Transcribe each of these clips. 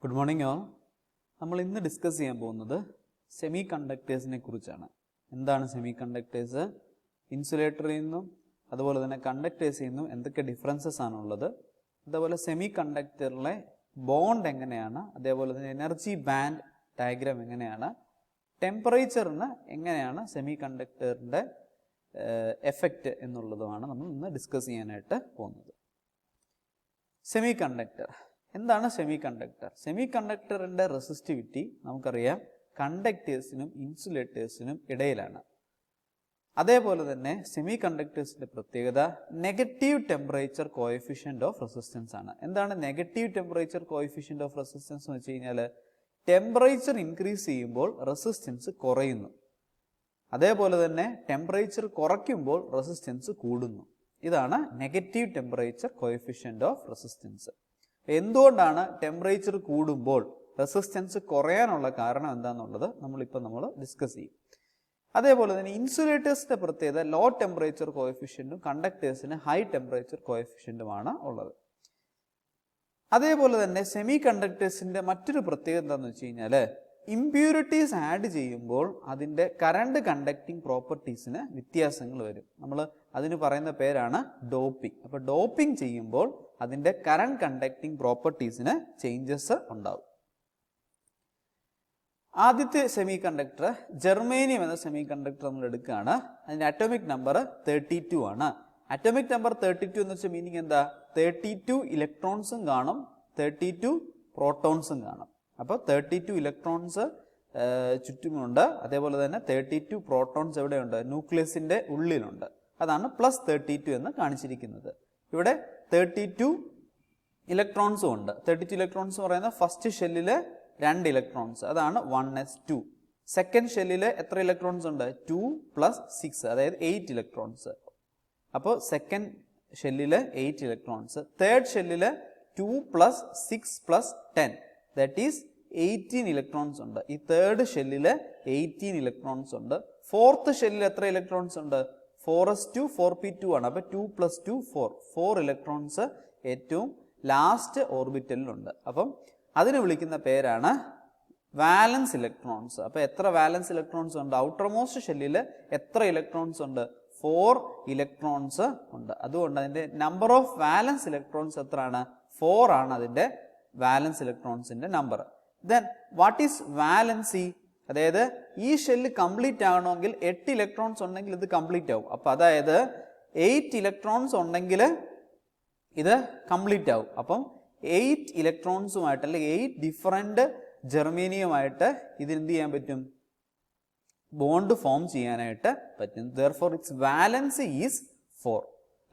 Good morning all. നമ്മൾ ഇന്ന് discuss ചെയ്യാൻ പോകുന്നത് സെമി കണ്ടക്ടേഴ്സിനെ കുറിച്ചാണ്. എന്താണ് സെമി കണ്ടക്ടേഴ്സ്? ഇൻസുലേറ്ററിൽ നിന്നും അതുപോലെ തന്നെ കണ്ടക്ടേഴ്സിൽ നിന്നും എന്തൊക്കെ ഡിഫറൻസസ് ആണുള്ളത്, അതേപോലെ സെമി കണ്ടക്ടറിലെ ബോണ്ട് എങ്ങനെയാണ്, അതേപോലെ തന്നെ എനർജി ബാൻഡ് ഡയഗ്രാം എങ്ങനെയാണ്, ടെമ്പറേച്ചറിന് എങ്ങനെയാണ് സെമി കണ്ടക്ടറിൻ്റെ എഫക്റ്റ് എന്നുള്ളതുമാണ് നമ്മൾ ഇന്ന് ഡിസ്കസ് ചെയ്യാനായിട്ട് പോകുന്നത്. സെമി കണ്ടക്ടർ എന്താണ്? സെമി കണ്ടക്ടർ കണ്ടക്ടറിൻ്റെ റെസിസ്റ്റിവിറ്റി നമുക്കറിയാം കണ്ടക്ടേഴ്സിനും ഇൻസുലേറ്റേഴ്സിനും ഇടയിലാണ്. അതേപോലെ തന്നെ സെമി കണ്ടക്ടേഴ്സിൻ്റെ പ്രത്യേകത negative temperature coefficient of resistance ആണ്. എന്താണ് negative temperature coefficient of resistance എന്ന് വെച്ച് കഴിഞ്ഞാൽ ടെമ്പറേച്ചർ ഇൻക്രീസ് ചെയ്യുമ്പോൾ റെസിസ്റ്റൻസ് കുറയുന്നു, അതേപോലെ തന്നെ ടെമ്പറേച്ചർ കുറയ്ക്കുമ്പോൾ റെസിസ്റ്റൻസ് കൂടുന്നു. ഇതാണ് negative temperature coefficient of resistance. എന്തുകൊണ്ടാണ് ടെമ്പറേച്ചർ കൂടുമ്പോൾ റെസിസ്റ്റൻസ് കുറയാനുള്ള കാരണം എന്താണെന്നുള്ളത് നമ്മൾ ഡിസ്കസ് ചെയ്യും. അതേപോലെ തന്നെ ഇൻസുലേറ്റേഴ്സിന്റെ പ്രത്യേകത ലോ ടെമ്പറേച്ചർ കോഎഫിഷ്യൻറ്റും കണ്ടക്ടേഴ്സിന് ഹൈ ടെമ്പറേച്ചർ കോഎഫിഷ്യൻറ്റുമാണ് ഉള്ളത്. അതേപോലെ തന്നെ സെമി കണ്ടക്ടേഴ്സിന്റെ മറ്റൊരു പ്രത്യേകത എന്താണെന്ന് വെച്ച് കഴിഞ്ഞാൽ ഇമ്പ്യൂരിറ്റീസ് ആഡ് ചെയ്യുമ്പോൾ അതിൻ്റെ കറണ്ട് കണ്ടക്ടിങ് പ്രോപ്പർട്ടീസിന് വ്യത്യാസങ്ങൾ വരും. നമ്മൾ അതിന് പറയുന്ന പേരാണ് ഡോപ്പിംഗ്. അപ്പോൾ ഡോപ്പിംഗ് ചെയ്യുമ്പോൾ അതിൻ്റെ കറണ്ട് കണ്ടക്ടിങ് പ്രോപ്പർട്ടീസിന് ചേഞ്ചസ് ഉണ്ടാവും. ആദ്യത്തെ സെമി കണ്ടക്ടർ ജെർമേനിയം എന്ന സെമി കണ്ടക്ടർ നമ്മൾ എടുക്കുകയാണ്. അതിൻ്റെ അറ്റോമിക് നമ്പർ 32 ആണ്. അറ്റോമിക് നമ്പർ 32 എന്ന് വെച്ചാൽ മീനിങ് എന്താ? 32 ഇലക്ട്രോൺസും കാണും, 32 പ്രോട്ടോൺസും കാണും. അപ്പോൾ 32 ഇലക്ട്രോൺസ് ചുറ്റുമുണ്ട്, അതേപോലെ തന്നെ 32 പ്രോട്ടോൺസ് എവിടെയുണ്ട്? ന്യൂക്ലിയസിന്റെ ഉള്ളിലുണ്ട്. അതാണ് +32 എന്ന് കാണിച്ചിരിക്കുന്നത്. ഇവിടെ 32 ഇലക്ട്രോൺസും ഉണ്ട്. 32 ഇലക്ട്രോൺസ് പറയുന്ന ഫസ്റ്റ് ഷെല്ലില് 2 ഇലക്ട്രോൺസ്, അതാണ് 1s2. സെക്കൻഡ് ഷെല്ലില് എത്ര ഇലക്ട്രോൺസ് ഉണ്ട്? 2 + 6, അതായത് 8 ഇലക്ട്രോൺസ്. അപ്പോൾ സെക്കൻഡ് ഷെല്ലില് 8 ഇലക്ട്രോൺസ്, തേർഡ് ഷെല്ലില് 2 + 6 + 10, ദാറ്റ് ഈസ് 18 ഇലക്ട്രോൺസ് ഉണ്ട്. ഈ തേർഡ് ഷെല്ലില് 18 ഇലക്ട്രോൺസ് ഉണ്ട്. ഫോർത്ത് ഷെല്ലിൽ എത്ര ഇലക്ട്രോൺസ് ഉണ്ട്? 4s2 4p2 ആണ്. അപ്പോൾ 2 + 2 4 ഇലക്ട്രോൺസ് ഏറ്റവും ലാസ്റ്റ് ഓർബിറ്റലിലുണ്ട്. അപ്പം അതിന് വിളിക്കുന്ന പേരാണ് വാലൻസ് ഇലക്ട്രോൺസ്. അപ്പോൾ എത്ര വാലൻസ് ഇലക്ട്രോൺസ് ഉണ്ട്? ഔട്ടർ മോസ്റ്റ് ഷെല്ലിൽ എത്ര ഇലക്ട്രോൺസ് ഉണ്ട്? 4 ഇലക്ട്രോൺസ് ഉണ്ട്. അതുകൊണ്ട് അതിൻ്റെ നമ്പർ ഓഫ് വാലൻസ് ഇലക്ട്രോൺസ് എത്രയാണ്? 4 ആണ് അതിൻ്റെ വാലൻസ് ഇലക്ട്രോൺസിന്റെ number. Then what is valency? അതായത് ഈ ഷെല്ല് കംപ്ലീറ്റ് ആകണമെങ്കിൽ 8 ഇലക്ട്രോൺസ് ഉണ്ടെങ്കിൽ ഇത് കംപ്ലീറ്റ് ആവും. അപ്പൊ അതായത് 8 ഇലക്ട്രോൺസ് ഉണ്ടെങ്കിൽ ഇത് കംപ്ലീറ്റ് ആവും. അപ്പം 8 ഇലക്ട്രോൺസുമായിട്ട് അല്ലെങ്കിൽ 8 ഡിഫറെന്റ് ജെർമേനിയമായിട്ട് ഇതിന് എന്ത് ചെയ്യാൻ പറ്റും? ബോണ്ട് ഫോം ചെയ്യാനായിട്ട് പറ്റും. Therefore it's valency is 4.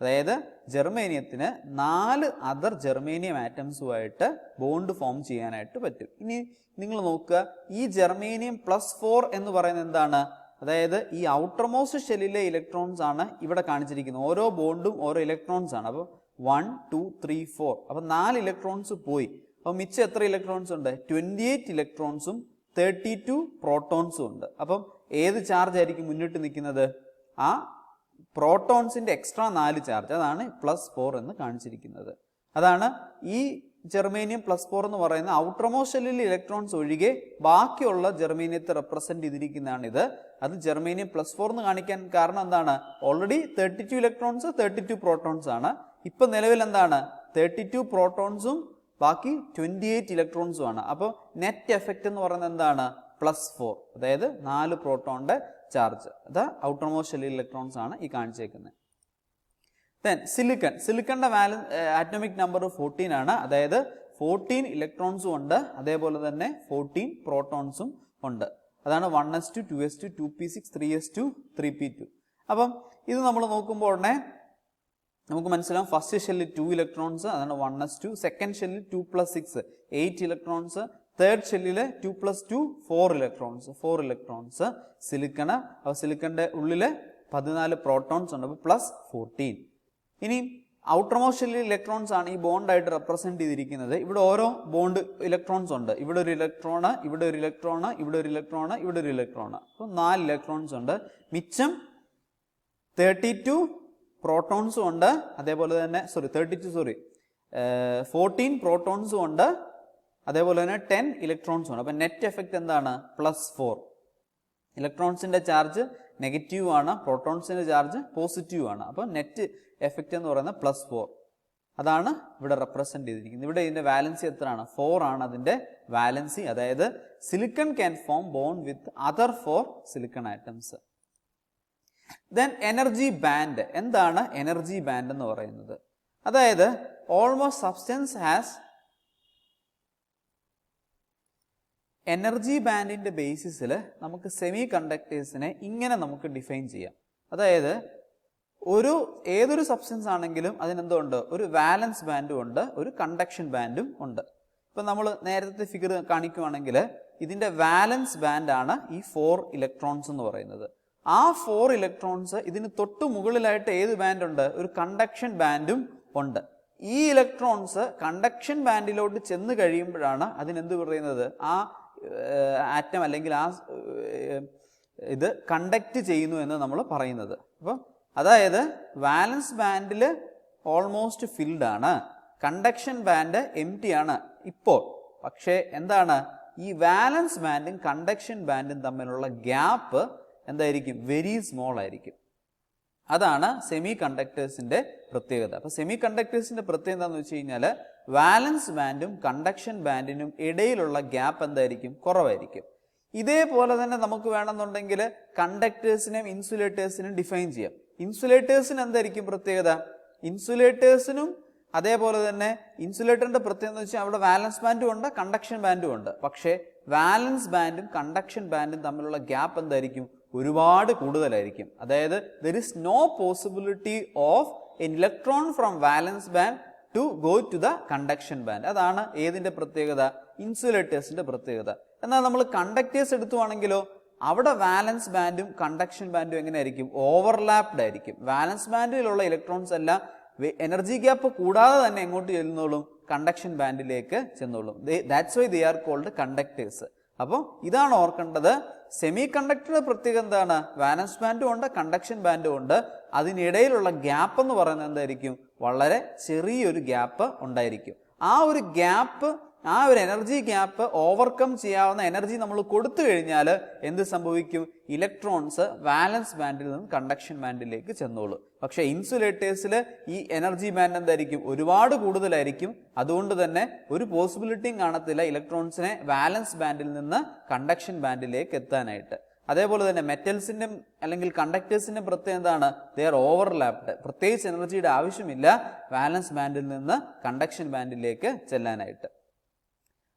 അതായത് ജെർമേനിയത്തിന് 4 അതർ ജെർമേനിയം ആറ്റംസുമായിട്ട് ബോണ്ട് ഫോം ചെയ്യാനായിട്ട് പറ്റും. ഇനി നിങ്ങൾ നോക്കുക, ഈ ജെർമേനിയം +4 എന്ന് പറയുന്നത് എന്താണ്? അതായത് ഈ ഔട്ടർ മോസ്റ്റ് ഷെല്ലിലെ ഇലക്ട്രോൺസ് ആണ് ഇവിടെ കാണിച്ചിരിക്കുന്നത്. ഓരോ ബോണ്ടും ഓരോ ഇലക്ട്രോൺസ് ആണ്. അപ്പോൾ 1 2 3 4, അപ്പം 4 ഇലക്ട്രോൺസ് പോയി. അപ്പോൾ മിച്ചം എത്ര ഇലക്ട്രോൺസ് ഉണ്ട്? 28 ഇലക്ട്രോൺസും 32 പ്രോട്ടോൺസും ഉണ്ട്. അപ്പം ഏത് ചാർജ് ആയിരിക്കും മുന്നിട്ട് നിൽക്കുന്നത്? ആ പ്രോട്ടോൺസിന്റെ എക്സ്ട്രാ 4 ചാർജ്, അതാണ് +4 എന്ന് കാണിച്ചിരിക്കുന്നത്. അതാണ് ഈ ജെർമേനിയം +4 എന്ന് പറയുന്ന ഔട്ടർ മോസ്റ്റ് ഷെല്ലിലെ ഇലക്ട്രോൺസ് ഒഴികെ ബാക്കിയുള്ള ജെർമേനിയത്തെ റെപ്രസെന്റ് ചെയ്തിരിക്കുന്നതാണ് ഇത്. അത് ജെർമേനിയം +4 എന്ന് കാണിക്കാൻ കാരണം എന്താണ്? ഓൾറെഡി 32 ഇലക്ട്രോൺസ് 32 പ്രോട്ടോൺസ് ആണ്. ഇപ്പൊ നിലവിൽ എന്താണ്? 32 പ്രോട്ടോൺസും ബാക്കി 28 ഇലക്ട്രോൺസും ആണ്. അപ്പോൾ നെറ്റ് എഫക്റ്റ് എന്ന് പറയുന്നത് എന്താണ്? +4, അതായത് 4 പ്രോട്ടോണിന്റെ ചാർജ്. അത് ഔട്ടർ മോസ്റ്റ് ഷെല്ലിൽ ഇലക്ട്രോൺസ് ആണ് ഈ കാണിച്ചേക്കുന്നത്. ദെൻ സിലിക്കണിന്റെ ആറ്റോമിക് നമ്പർ 14 ആണ്. അതായത് 14 ഇലക്ട്രോൺസും ഉണ്ട്, അതേപോലെ തന്നെ 14 പ്രോട്ടോൺസും ഉണ്ട്. അതാണ് 1s2 2s2 2p6 3s2 3p2. അപ്പം ഇത് നമ്മൾ നോക്കുമ്പോൾ ഉടനെ നമുക്ക് മനസ്സിലാവും ഫസ്റ്റ് ഷെല്ലിൽ 2 ഇലക്ട്രോൺസ്, അതാണ് 1s2. സെക്കൻഡ് ഷെല്ലിൽ 2 + 6 8 ഇലക്ട്രോൺസ്. തേർഡ് ഷെല്ലില് 2 + 2 4 ഇലക്ട്രോൺസ് സിലിക്കണ്. അപ്പോൾ സിലിക്കണിന്റെ ഉള്ളില് 14 പ്രോട്ടോൺസ് ഉണ്ട്, അപ്പോൾ +14. ഇനി ഔട്ടർ മോസ്റ്റ് ഷെല്ലിൽ ഇലക്ട്രോൺസ് ആണ് ഈ ബോണ്ടായിട്ട് റെപ്രസെന്റ് ചെയ്തിരിക്കുന്നത്. ഇവിടെ ഓരോ ബോണ്ട് ഇലക്ട്രോൺസ് ഉണ്ട്. ഇവിടെ ഒരു ഇലക്ട്രോണ്, ഇവിടെ ഒരു ഇലക്ട്രോണ്, ഇവിടെ ഒരു ഇലക്ട്രോണ്, ഇവിടെ ഒരു ഇലക്ട്രോണ്. അപ്പോൾ 4 ഇലക്ട്രോൺസ് ഉണ്ട്. മിച്ചം 32 പ്രോട്ടോൺസും ഉണ്ട്, അതേപോലെ തന്നെ 14 പ്രോട്ടോൺസും ഉണ്ട്, അതേപോലെ തന്നെ 10 ഇലക്ട്രോൺസും ഉണ്ട്. അപ്പം നെറ്റ് എഫക്റ്റ് എന്താണ്? +4. ഇലക്ട്രോൺസിൻ്റെ ചാർജ് നെഗറ്റീവ് ആണ്, പ്രോട്ടോൺസിൻ്റെ ചാർജ് പോസിറ്റീവ് ആണ്. അപ്പോൾ നെറ്റ് എഫക്റ്റ് എന്ന് പറയുന്നത് +4. അതാണ് ഇവിടെ റെപ്രസെന്റ് ചെയ്തിരിക്കുന്നത്. ഇവിടെ ഇതിന്റെ വാലൻസി എത്രയാണ്? 4 ആണ് അതിന്റെ വാലൻസി. അതായത് silicon can form bond with other 4 silicon atoms. Then energy band. എന്താണ് എനർജി ബാൻഡ് എന്ന് പറയുന്നത്? അതായത് ഓൾമോസ്റ്റ് സബ്സ്റ്റൻസ് ഹാസ് എനർജി ബാൻഡിന്റെ ബേസിസിൽ നമുക്ക് സെമി കണ്ടക്ടേഴ്സിനെ ഇങ്ങനെ നമുക്ക് ഡിഫൈൻ ചെയ്യാം. അതായത് ഏതൊരു സബ്സ്റ്റൻസ് ആണെങ്കിലും അതിനെന്തുണ്ട്? ഒരു വാലൻസ് ബാൻഡും ഉണ്ട്, ഒരു കണ്ടക്ഷൻ ബാൻഡും ഉണ്ട്. ഇപ്പം നമ്മൾ നേരത്തെ ഫിഗർ കാണിക്കുവാണെങ്കിൽ ഇതിന്റെ വാലൻസ് ബാൻഡാണ് ഈ 4 ഇലക്ട്രോൺസ് എന്ന് പറയുന്നത്. ആ 4 ഇലക്ട്രോൺസ് ഇതിന് തൊട്ട് മുകളിലായിട്ട് ഏത് ബാൻഡ് ഉണ്ട്? ഒരു കണ്ടക്ഷൻ ബാൻഡും ഉണ്ട്. ഈ ഇലക്ട്രോൺസ് കണ്ടക്ഷൻ ബാൻഡിലോട്ട് ചെന്ന് കഴിയുമ്പോഴാണ് അതിനെന്ത് പറയുന്നത്? ആ ആറ്റം അല്ലെങ്കിൽ ആ ഇത് കണ്ടക്ട് ചെയ്യുന്നു എന്ന് നമ്മൾ പറയുന്നത്. അപ്പോൾ അതായത് വാലൻസ് ബാൻഡിൽ ഓൾമോസ്റ്റ് ഫിൽഡ് ആണ്, കണ്ടക്ഷൻ ബാൻഡ് എംപ്റ്റി ആണ് ഇപ്പോൾ. പക്ഷേ എന്താണ്? ഈ വാലൻസ് ബാൻഡും കണ്ടക്ഷൻ ബാൻഡും തമ്മിലുള്ള ഗ്യാപ്പ് എന്തായിരിക്കും? വെരി സ്മോൾ ആയിരിക്കും. അതാണ് സെമി കണ്ടക്ടേഴ്സിന്റെ പ്രത്യേകത. അപ്പൊ സെമി കണ്ടക്ടേഴ്സിന്റെ പ്രത്യേകത എന്താണെന്ന് വെച്ച് കഴിഞ്ഞാൽ വാലൻസ് ബാൻഡും കണ്ടക്ഷൻ ബാൻഡിനും ഇടയിലുള്ള ഗ്യാപ്പ് എന്തായിരിക്കും? കുറവായിരിക്കും. ഇതേപോലെ തന്നെ നമുക്ക് വേണമെന്നുണ്ടെങ്കിൽ കണ്ടക്ടേഴ്സിനെയും ഇൻസുലേറ്റേഴ്സിനും ഡിഫൈൻ ചെയ്യാം. ഇൻസുലേറ്റേഴ്സിന് എന്തായിരിക്കും പ്രത്യേകത? ഇൻസുലേറ്റേഴ്സിനും അതേപോലെ തന്നെ ഇൻസുലേറ്ററിന്റെ പ്രത്യേകത എന്ന് വെച്ചാൽ അവിടെ വാലൻസ് ബാൻഡും ഉണ്ട്, കണ്ടക്ഷൻ ബാൻഡും ഉണ്ട്. പക്ഷേ വാലൻസ് ബാൻഡും കണ്ടക്ഷൻ ബാൻഡും തമ്മിലുള്ള ഗ്യാപ്പ് എന്തായിരിക്കും? ഒരുപാട് കൂടുതലായിരിക്കും. അതായത് there is no possibility of an electron from valence band to go to the conduction band. അതാണ് ഏതിന്റെ പ്രത്യേകത? ഇൻസുലേറ്റേഴ്സിന്റെ പ്രത്യേകത. എന്നാൽ നമ്മൾ കണ്ടക്ടേഴ്സ് എടുത്തുവാണെങ്കിലോ അവിടെ വാലൻസ് ബാൻഡും കണ്ടക്ഷൻ ബാൻഡും എങ്ങനെയായിരിക്കും? ഓവർലാപ്ഡ് ആയിരിക്കും. വാലൻസ് ബാൻഡിലുള്ള ഇലക്ട്രോൺസ് എല്ലാം എനർജി ഗ്യാപ്പ് കൂടാതെ തന്നെ എങ്ങോട്ട് ചെല്ലുന്നോളും? കണ്ടക്ഷൻ ബാൻഡിലേക്ക് ചെന്നോളും. That's why they are called conductors. അപ്പോൾ ഇതാണ് ഓർക്കേണ്ടത്. സെമി കണ്ടക്ടറിന്റെ പ്രത്യേകത എന്താണ്? വാലൻസ് ബാൻഡും ഉണ്ട്, കണ്ടക്ഷൻ ബാൻഡും ഉണ്ട്. അതിനിടയിലുള്ള ഗ്യാപ്പ് എന്ന് പറയുന്നത് എന്തായിരിക്കും? വളരെ ചെറിയൊരു ഗ്യാപ്പ് ഉണ്ടായിരിക്കും. ആ ഒരു ഗ്യാപ്പ്, ആ ഒരു എനർജി ഗ്യാപ്പ് ഓവർകം ചെയ്യാവുന്ന എനർജി നമ്മൾ കൊടുത്തു കഴിഞ്ഞാൽ എന്ത് സംഭവിക്കും? ഇലക്ട്രോൺസ് വാലൻസ് ബാൻഡിൽ നിന്ന് കണ്ടക്ഷൻ ബാൻഡിലേക്ക് ചെന്നോളൂ. പക്ഷേ ഇൻസുലേറ്റേഴ്സിൽ ഈ എനർജി ബാൻഡ് എന്തായിരിക്കും? ഒരുപാട് കൂടുതലായിരിക്കും. അതുകൊണ്ട് തന്നെ ഒരു പോസിബിലിറ്റിയും കാണത്തില്ല ഇലക്ട്രോൺസിനെ വാലൻസ് ബാൻഡിൽ നിന്ന് കണ്ടക്ഷൻ ബാൻഡിലേക്ക് എത്താനായിട്ട്. അതേപോലെ തന്നെ മെറ്റൽസിന്റെ അല്ലെങ്കിൽ കണ്ടക്ടേഴ്സിന്റെ പ്രത്യേകത എന്താണ്? They are overlapped. പ്രത്യേകിച്ച് എനർജിയുടെ ആവശ്യമില്ല വാലൻസ് ബാൻഡിൽ നിന്ന് കണ്ടക്ഷൻ ബാൻഡിലേക്ക് ചെല്ലാനായിട്ട്.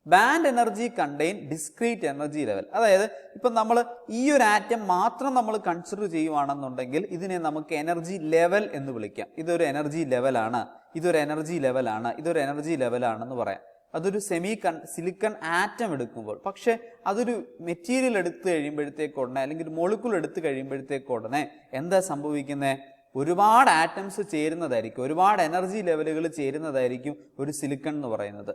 Band energy contain discrete energy level. അതായത് ഇപ്പം നമ്മൾ ഈ ഒരു ആറ്റം മാത്രം നമ്മൾ കൺസിഡർ ചെയ്യുവാണെന്നുണ്ടെങ്കിൽ ഇതിനെ നമുക്ക് എനർജി ലെവൽ എന്ന് വിളിക്കാം. ഇതൊരു എനർജി ലെവലാണ്, ഇതൊരു എനർജി ലെവലാണ്, ഇതൊരു എനർജി ലെവലാണെന്ന് പറയാം. അതൊരു സിലിക്കൺ ആറ്റം എടുക്കുമ്പോൾ. പക്ഷെ അതൊരു മെറ്റീരിയൽ എടുത്തു കഴിയുമ്പോഴത്തേക്കുടനെ അല്ലെങ്കിൽ ഒരു മോളിക്യൂൾ എടുത്തു കഴിയുമ്പോഴത്തേക്കുടനെ എന്താ സംഭവിക്കുന്നത്? ഒരുപാട് ആറ്റംസ് ചേരുന്നതായിരിക്കും, ഒരുപാട് എനർജി ലെവലുകൾ ചേരുന്നതായിരിക്കും ഒരു സിലിക്കൺ എന്ന് പറയുന്നത്.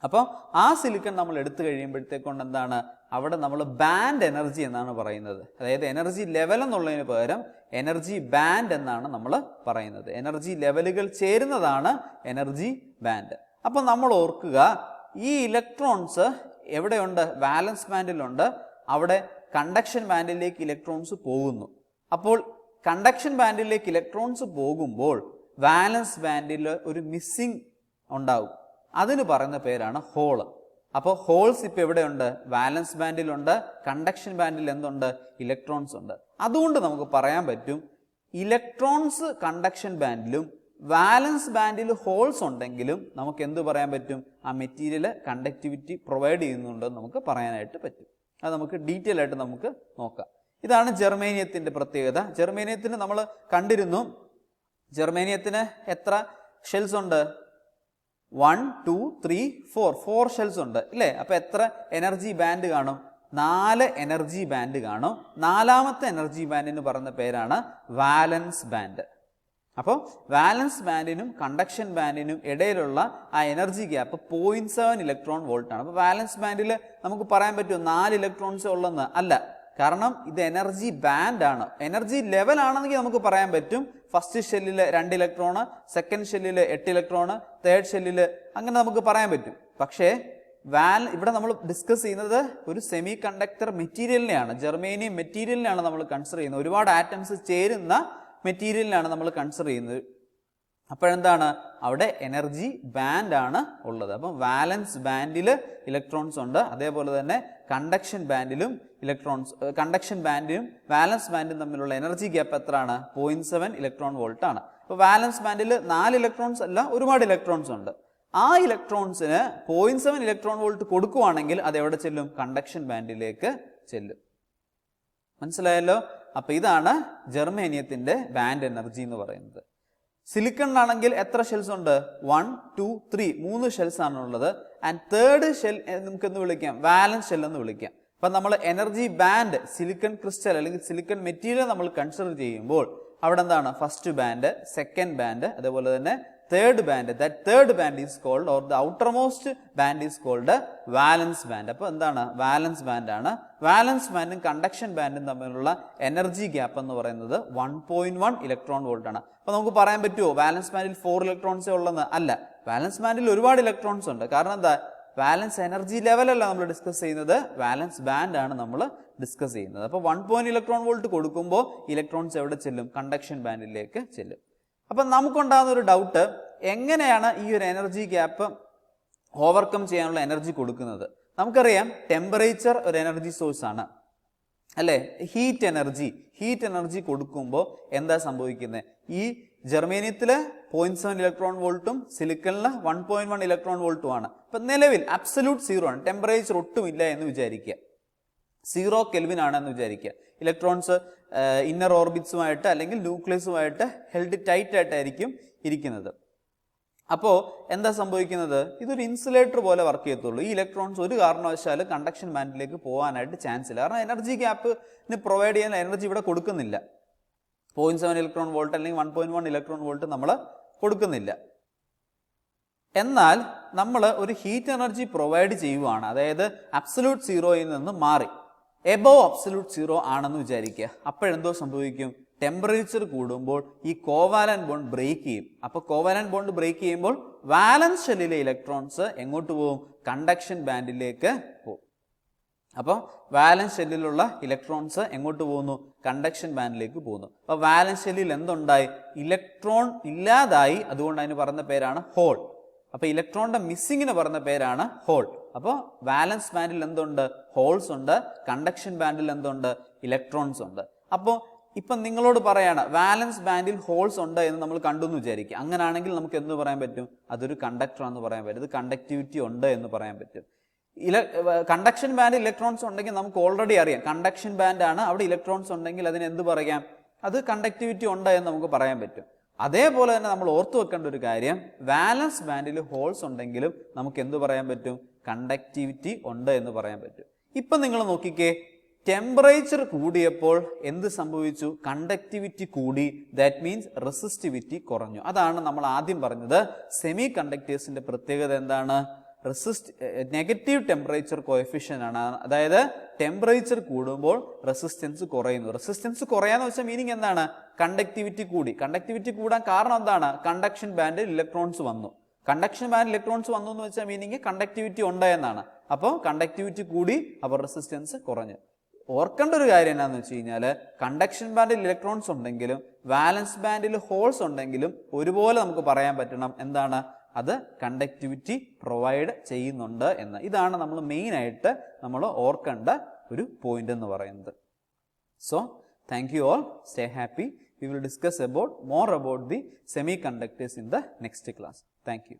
അപ്പോൾ ആ സിലിക്കൺ നമ്മൾ എടുത്തു കഴിയുമ്പോഴത്തേക്കൊണ്ട് എന്താണ്? അവിടെ നമ്മൾ ബാൻഡ് എനർജി എന്നാണ് പറയുന്നത്. അതായത് എനർജി ലെവൽ എന്നുള്ളതിന് പകരം എനർജി ബാൻഡ് എന്നാണ് നമ്മൾ പറയുന്നത്. എനർജി ലെവലുകൾ ചേരുന്നതാണ് എനർജി ബാൻഡ്. അപ്പം നമ്മൾ ഓർക്കുക, ഈ ഇലക്ട്രോൺസ് എവിടെയുണ്ട്? വാലൻസ് ബാൻഡിലുണ്ട്. അവിടെ കണ്ടക്ഷൻ ബാൻഡിലേക്ക് ഇലക്ട്രോൺസ് പോകുന്നു. അപ്പോൾ കണ്ടക്ഷൻ ബാൻഡിലേക്ക് ഇലക്ട്രോൺസ് പോകുമ്പോൾ വാലൻസ് ബാൻഡിൽ ഒരു മിസ്സിംഗ് ഉണ്ടാവും. അതിന് പറയുന്ന പേരാണ് ഹോള്. അപ്പോൾ ഹോൾസ് ഇപ്പം എവിടെയുണ്ട്? വാലൻസ് ബാൻഡിലുണ്ട്. കണ്ടക്ഷൻ ബാൻഡിൽ എന്തുണ്ട്? ഇലക്ട്രോൺസ് ഉണ്ട്. അതുകൊണ്ട് നമുക്ക് പറയാൻ പറ്റും ഇലക്ട്രോൺസ് കണ്ടക്ഷൻ ബാൻഡിലും വാലൻസ് ബാൻഡിൽ ഹോൾസ് ഉണ്ടെങ്കിലും നമുക്ക് എന്ത് പറയാൻ പറ്റും? ആ മെറ്റീരിയൽ കണ്ടക്ടിവിറ്റി പ്രൊവൈഡ് ചെയ്യുന്നുണ്ടെന്ന് നമുക്ക് പറയാനായിട്ട് പറ്റും. അത് നമുക്ക് ഡീറ്റെയിൽ ആയിട്ട് നമുക്ക് നോക്കാം. ഇതാണ് ജെർമേനിയത്തിന്റെ പ്രത്യേകത. ജെർമേനിയത്തിന് നമ്മൾ കണ്ടിരുന്നു, ജെർമേനിയത്തിന് എത്ര ഷെൽസ് ഉണ്ട്? 1, 2, 3, 4 ഷെൽസ് ഉണ്ട് അല്ലേ? അപ്പൊ എത്ര എനർജി ബാൻഡ് കാണും? 4 എനർജി ബാൻഡ് കാണും. 4ാമത്തെ എനർജി ബാൻഡിന് പറയുന്ന പേരാണ് വാലൻസ് ബാൻഡ്. അപ്പോൾ വാലൻസ് ബാൻഡിനും കണ്ടക്ഷൻ ബാൻഡിനും ഇടയിലുള്ള ആ എനർജി ഗ്യാപ്പ് 0.7 ഇലക്ട്രോൺ വോൾട്ട് ആണ്. അപ്പോൾ വാലൻസ് ബാൻഡിൽ നമുക്ക് പറയാൻ പറ്റുമോ 4 ഇലക്ട്രോൺസ് ഉള്ളെന്ന്? അല്ല. കാരണം ഇത് എനർജി ബാൻഡ് ആണ്. എനർജി ലെവൽ ആണെങ്കിൽ നമുക്ക് പറയാൻ പറ്റും ഫസ്റ്റ് ഷെല്ലിൽ 2 ഇലക്ട്രോണ്, സെക്കൻഡ് ഷെല്ലിൽ 8 ഇലക്ട്രോണ്, തേർഡ് ഷെല്ലിൽ അങ്ങനെ നമുക്ക് പറയാൻ പറ്റും. പക്ഷേ ഇവിടെ നമ്മൾ ഡിസ്കസ് ചെയ്യുന്നത് ഒരു സെമി കണ്ടക്ടർ മെറ്റീരിയലിനെയാണ്, ജെർമേനിയം മെറ്റീരിയലിനെയാണ് നമ്മൾ കൺസിഡർ ചെയ്യുന്നത്. ഒരുപാട് ആറ്റംസ് ചേരുന്ന മെറ്റീരിയലിനാണ് നമ്മൾ കൺസിഡർ ചെയ്യുന്നത്. അപ്പോഴെന്താണ് അവിടെ എനർജി ബാൻഡ് ആണ് ഉള്ളത്. അപ്പം വാലൻസ് ബാൻഡിൽ ഇലക്ട്രോൺസ് ഉണ്ട്, അതേപോലെ തന്നെ കണ്ടക്ഷൻ ബാൻഡിലും വാലൻസ് ബാൻഡും തമ്മിലുള്ള എനർജി ഗ്യാപ്പ് എത്രയാണ്? 0.7 ഇലക്ട്രോൺ വോൾട്ട് ആണ്. അപ്പോൾ വാലൻസ് ബാൻഡിൽ 4 ഇലക്ട്രോൺസ് അല്ല, ഒരുപാട് ഇലക്ട്രോൺസ് ഉണ്ട്. ആ ഇലക്ട്രോൺസിന് 0.7 ഇലക്ട്രോൺ വോൾട്ട് കൊടുക്കുവാണെങ്കിൽ അത് എവിടെ ചെല്ലും? കണ്ടക്ഷൻ ബാൻഡിലേക്ക് ചെല്ലും. മനസ്സിലായല്ലോ? അപ്പൊ ഇതാണ് ജെർമേനിയത്തിന്റെ ബാൻഡ് എനർജി എന്ന് പറയുന്നത്. സിലിക്കണിലാണെങ്കിൽ എത്ര ഷെൽസ് ഉണ്ട്? 1, 2, 3 3 ഷെൽസ് ആണുള്ളത്. ആൻഡ് തേർഡ് ഷെൽ നമുക്ക് എന്ത് വിളിക്കാം? വാലൻസ് ഷെൽ എന്ന് വിളിക്കാം. അപ്പൊ നമ്മൾ എനർജി ബാൻഡ് സിലിക്കൺ ക്രിസ്റ്റൽ അല്ലെങ്കിൽ സിലിക്കൺ മെറ്റീരിയൽ നമ്മൾ കൺസിഡർ ചെയ്യുമ്പോൾ അവിടെ എന്താണ്? ഫസ്റ്റ് ബാൻഡ്, സെക്കൻഡ് ബാൻഡ്, അതേപോലെ തന്നെ third band. That third band is called, or the outermost band is called valence band. അപ്പൊ എന്താണ്? വാലൻസ് ബാൻഡ് ആണ്. വാലൻസ് ബാൻഡും കണ്ടക്ഷൻ ബാൻഡും തമ്മിലുള്ള എനർജി ഗ്യാപ്പ് എന്ന് പറയുന്നത് 1.1 ഇലക്ട്രോൺ വോൾട്ട് ആണ്. അപ്പൊ നമുക്ക് പറയാൻ പറ്റുമോ വാലൻസ് ബാൻഡിൽ 4 ഇലക്ട്രോൺസേ ഉള്ളെന്ന്? അല്ല, വാലൻസ് ബാൻഡിൽ ഒരുപാട് ഇലക്ട്രോൺസ് ഉണ്ട്. കാരണം എന്താ? വാലൻസ് എനർജി ലെവലല്ല നമ്മൾ ഡിസ്കസ് ചെയ്യുന്നത്, വാലൻസ് ബാൻഡ് ആണ് നമ്മൾ ഡിസ്കസ് ചെയ്യുന്നത്. അപ്പോൾ 1 ഇലക്ട്രോൺ വോൾട്ട് കൊടുക്കുമ്പോൾ ഇലക്ട്രോൺസ് എവിടെ ചെല്ലും? കണ്ടക്ഷൻ ബാൻഡിലേക്ക് ചെല്ലും. അപ്പം നമുക്കുണ്ടാകുന്ന ഒരു ഡൗട്ട്, എങ്ങനെയാണ് ഈ ഒരു എനർജി ഗ്യാപ്പ് ഓവർകം ചെയ്യാനുള്ള എനർജി കൊടുക്കുന്നത്? നമുക്കറിയാം ടെമ്പറേച്ചർ ഒരു എനർജി സോഴ്സ് ആണ് അല്ലേ? ഹീറ്റ് എനർജി കൊടുക്കുമ്പോൾ എന്താ സംഭവിക്കുന്നത്? ഈ ജെർമേനിയത്തില് 0.7 ഇലക്ട്രോൺ വോൾട്ടും സിലിക്കണില് 1.1 ഇലക്ട്രോൺ വോൾട്ടും ആണ്. അപ്പൊ നിലവിൽ അബ്സല്യൂട്ട് 0 ആണ്, ടെമ്പറേച്ചർ ഒട്ടുമില്ല എന്ന് വിചാരിക്കുക, 0 കെൽവിൻ ആണെന്ന് വിചാരിക്കുക. ഇലക്ട്രോൺസ് ഇന്നർ ഓർബിറ്റ്സുമായിട്ട് അല്ലെങ്കിൽ ന്യൂക്ലിയസുമായിട്ട് ഹെൽഡ് ടൈറ്റ് ആയിട്ടായിരിക്കും ഇരിക്കുന്നത്. അപ്പോൾ എന്താ സംഭവിക്കുന്നത്? ഇതൊരു ഇൻസുലേറ്റർ പോലെ വർക്ക് ചെയ്യത്തുള്ളൂ. ഈ ഇലക്ട്രോൺസ് ഒരു കാരണവശാലും കണ്ടക്ഷൻ ബാൻഡിലേക്ക് പോകാനായിട്ട് ചാൻസ് ഇല്ല. കാരണം എനർജി ഗ്യാപ്പിന് പ്രൊവൈഡ് ചെയ്യാൻ എനർജി ഇവിടെ കൊടുക്കുന്നില്ല. 0.7 ഇലക്ട്രോൺ വോൾട്ട് അല്ലെങ്കിൽ 1.1 ഇലക്ട്രോൺ വോൾട്ട് നമ്മൾ കൊടുക്കുന്നില്ല. എന്നാൽ നമ്മൾ ഒരു ഹീറ്റ് എനർജി പ്രൊവൈഡ് ചെയ്യുവാണ്, അതായത് അബ്സല്യൂട്ട് 0യിൽ നിന്ന് മാറി എബോവ് അബ്സല്യൂട്ട് 0 ആണെന്ന് വിചാരിക്കുക. അപ്പോഴെന്തോ സംഭവിക്കും? ടെമ്പറേച്ചർ കൂടുമ്പോൾ ഈ കോവാലന്റ് ബോണ്ട് ബ്രേക്ക് ചെയ്യും. അപ്പൊ കോവാലന്റ് ബോണ്ട് ബ്രേക്ക് ചെയ്യുമ്പോൾ വാലൻസ് ഷെല്ലിലെ ഇലക്ട്രോൺസ് എങ്ങോട്ട് പോകും? കണ്ടക്ഷൻ ബാൻഡിലേക്ക് പോകും. അപ്പോൾ വാലൻസ് ഷെല്ലിലുള്ള ഇലക്ട്രോൺസ് എങ്ങോട്ട് പോകുന്നു? കണ്ടക്ഷൻ ബാൻഡിലേക്ക് പോകുന്നു. അപ്പൊ വാലൻസ് ഷെല്ലിൽ എന്തുണ്ടായി? ഇലക്ട്രോൺ ഇല്ലാതായി. അതുകൊണ്ട് അതിന് പറഞ്ഞ പേരാണ് ഹോൾ. അപ്പൊ ഇലക്ട്രോണിന്റെ മിസ്സിങ്ങിന് പറഞ്ഞ പേരാണ് ഹോൾ. അപ്പോൾ വാലൻസ് ബാൻഡിൽ എന്തുണ്ട്? ഹോൾസ് ഉണ്ട്. കണ്ടക്ഷൻ ബാൻഡിൽ എന്തുണ്ട്? ഇലക്ട്രോൺസ് ഉണ്ട്. അപ്പോൾ ഇപ്പം നിങ്ങളോട് പറയാണ് വാലൻസ് ബാൻഡിൽ ഹോൾസ് ഉണ്ട് എന്ന് നമ്മൾ കണ്ടു എന്ന് വിചാരിക്കുക. അങ്ങനെയാണെങ്കിൽ നമുക്ക് എന്ത് പറയാൻ പറ്റും? അതൊരു കണ്ടക്ടർ എന്ന് പറയാൻ പറ്റും. ഇത് കണ്ടക്ടിവിറ്റി ഉണ്ട് എന്ന് പറയാൻ പറ്റും. കണ്ടക്ഷൻ ബാൻഡിൽ ഇലക്ട്രോൺസ് ഉണ്ടെങ്കിൽ നമുക്ക് ഓൾറെഡി അറിയാം കണ്ടക്ഷൻ ബാൻഡ് ആണ്, അവിടെ ഇലക്ട്രോൺസ് ഉണ്ടെങ്കിൽ അതിന് എന്ത് പറയാം? അത് കണ്ടക്ടിവിറ്റി ഉണ്ട് എന്ന് നമുക്ക് പറയാൻ പറ്റും. അതേപോലെ തന്നെ നമ്മൾ ഓർത്തു വെക്കേണ്ട ഒരു കാര്യം, വാലൻസ് ബാൻഡിൽ ഹോൾസ് ഉണ്ടെങ്കിലും നമുക്ക് എന്ത് പറയാൻ പറ്റും? കണ്ടക്ടിവിറ്റി ഉണ്ട് എന്ന് പറയാൻ പറ്റും. ഇപ്പം നിങ്ങൾ നോക്കിക്കേ, ടെമ്പറേച്ചർ കൂടിയപ്പോൾ എന്ത് സംഭവിച്ചു? കണ്ടക്ടിവിറ്റി കൂടി. ദാറ്റ് മീൻസ് റെസിസ്റ്റിവിറ്റി കുറഞ്ഞു. അതാണ് നമ്മൾ ആദ്യം പറഞ്ഞത്. സെമി കണ്ടക്ടേഴ്സിന്റെ പ്രത്യേകത എന്താണ്? നെഗറ്റീവ് ടെമ്പറേച്ചർ കോഎഫിഷ്യന്റ് ആണ്. അതായത് ടെമ്പറേച്ചർ കൂടുമ്പോൾ റെസിസ്റ്റൻസ് കുറയുന്നു. റെസിസ്റ്റൻസ് കുറയാന്ന് വെച്ചാൽ മീനിങ് എന്താണ്? കണ്ടക്ടിവിറ്റി കൂടി. കണ്ടക്ടിവിറ്റി കൂടാൻ കാരണം എന്താണ്? കണ്ടക്ഷൻ ബാൻഡിൽ ഇലക്ട്രോൺസ് വന്നു. കണ്ടക്ഷൻ ബാൻഡിൽ ഇലക്ട്രോൺസ് വന്നു എന്ന് വെച്ചാൽ മീനിങ് കണ്ടക്ടിവിറ്റി ഉണ്ട് എന്നാണ്. അപ്പോൾ കണ്ടക്ടിവിറ്റി കൂടി, അപ്പോൾ റെസിസ്റ്റൻസ് കുറഞ്ഞു. ഓർക്കേണ്ട ഒരു കാര്യം എന്താണെന്ന് വെച്ച് കഴിഞ്ഞാൽ, കണ്ടക്ഷൻ ബാൻഡിൽ ഇലക്ട്രോൺസ് ഉണ്ടെങ്കിലും വാലൻസ് ബാൻഡിൽ ഹോൾസ് ഉണ്ടെങ്കിലും ഒരുപോലെ നമുക്ക് പറയാൻ പറ്റണം എന്താണ്? അത് കണ്ടക്ടിവിറ്റി പ്രൊവൈഡ് ചെയ്യുന്നുണ്ട് എന്ന്. ഇതാണ് നമ്മൾ മെയിൻ ആയിട്ട് നമ്മൾ ഓർക്കേണ്ട ഒരു പോയിന്റ് എന്ന് പറയുന്നത്. So thank you all, stay happy. We will discuss more about the semiconductors in the next class. Thank you.